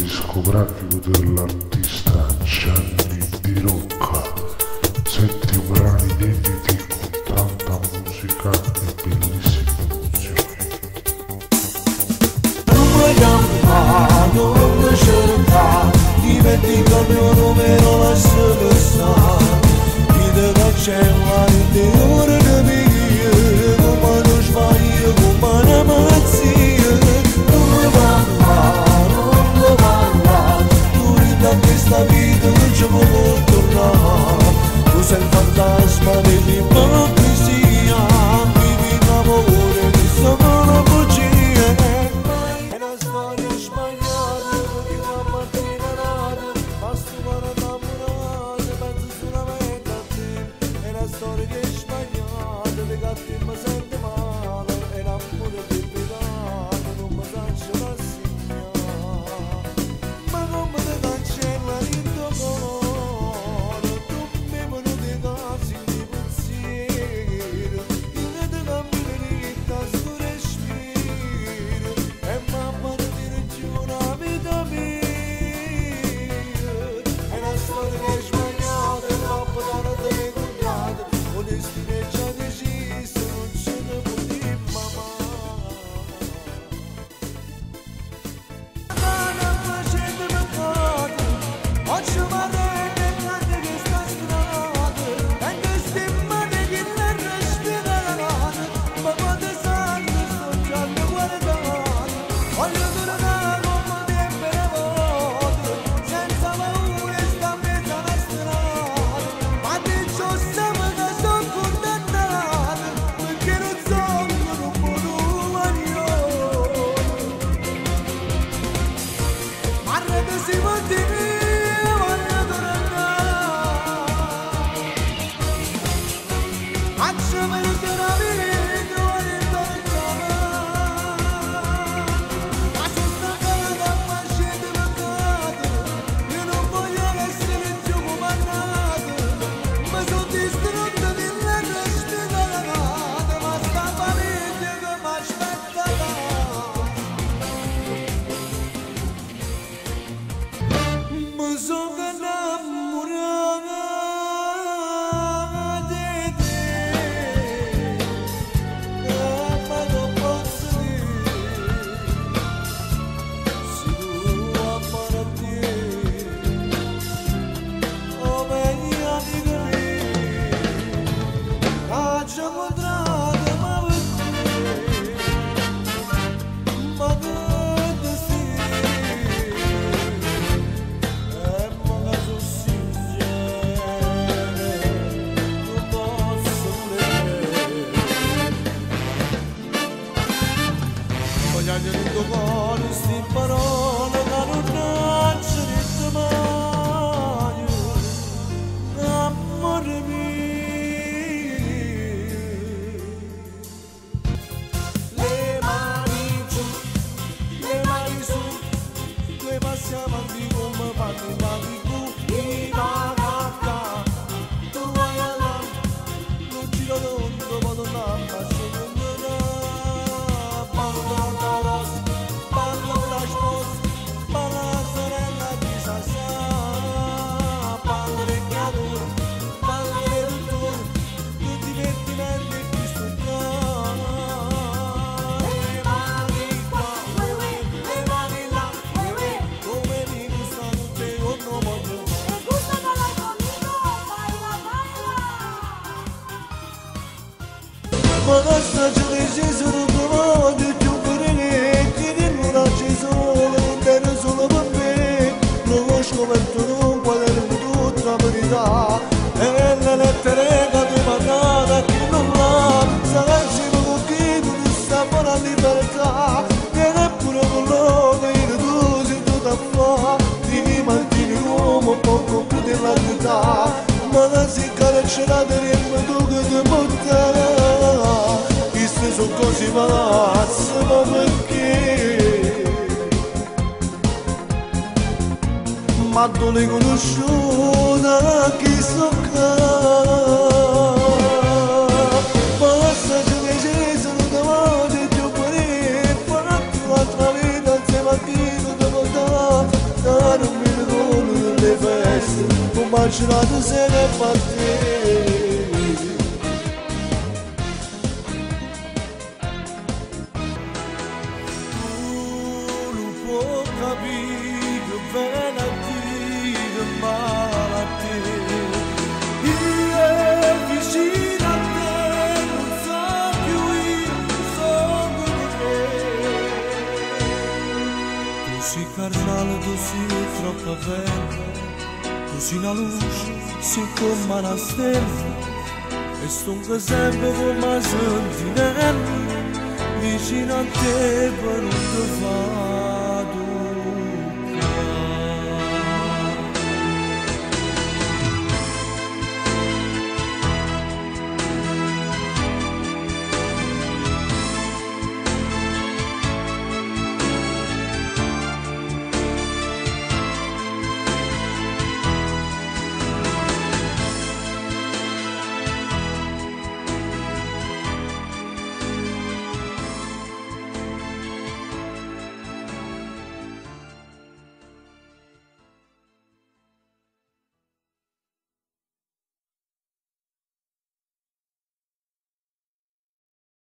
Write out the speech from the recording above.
discografico dell'artista Gianni Di Rocca, 7 brani inediti con tanta musica e bellissime emozioni. Non mi chiamare, non mi cercare, dimentica il mio numero, lasciami stare. Dite che c'è una interiore di me, come non sbaglio, come una malattia. Non mi parla, non mi parla, tu rida questa vita non ci può tornare. Tu sei il fantasma dell'ipocrisia, vivi l'amore che sono una bugia. È una storia sbagliata, di una mattina nata, basta una innamorata, penso solamente a te. È una storia sbagliata, di gatti mi sente male, è l'amore dell'italiano, non mi lascia rassegnare. Ma come ti cancella il tuo cuore, tu mi venuti casi di pensiero, io ti cambio di vita, sto respiro, e mamma ti tira giù una vita mia. È una storia sbagliata, troppo tardi ricordata, un destino già deciso, non ce ne può dire mamma. Oggi mi rende grande questa strada, e che stima di chi la respira la notte, ma quando sanno sto già mi guardando, voglio tornare come tempo le volte, senza paura sta in mezzo alla strada, ma di ciò siamo che sono condannato, perché non sono un buon uomo. Ma rete si può dire, voglio tornare, facciami tutta la vita, voglio tornare, ma sono stancata, ma scende peccato, io non voglio essere più comandato, ma sono distrutta di letto e spiegato, ma sta famiglia che mi aspetta. Ma sono innamorata di te, ma non posso dire, se tu amare te, o meglio amica mia, ci ho incontrato ma per te, ma che destino. Ma sono sincero, non posso credere. Voglio nel tuo cuore sti parole che non ci detto mai, amore mio. Le mani giù, le mani su, due passi avanti come fanno i mani cacca, tu vai là, non giro tondo, ma non amma, secondo me, parla la rosa, parla la sposa, parla la sorella di Sasà, parla del creatore, parla del dottore, tutti i divertimenti e ti studiare. Le mani qua, le mani là, come mi gustano te o no voglio. Ma questa ci dice solo come più benedetti, che non c'è solo, intero solo per me. Lo conosco per tu, quaderno tutta la verità, e le lettere che ti mandate a chi non l'ha, sarà con chi tu ti sta buona libertà, viene pure con loro che io tu sei tutta fa, ti mantieni uomo poco più della verità, ma da si carcerà di riempire tu che ti porterà. Queste sono cose palazze, ma perché? Ma tu l'hai conosciuta chi so che? Ma questa ci dice sono davanti più buoni, così troppo bella, così una luce si come una stella, e stonca sempre come una sentinella, vicino a te per non te fare.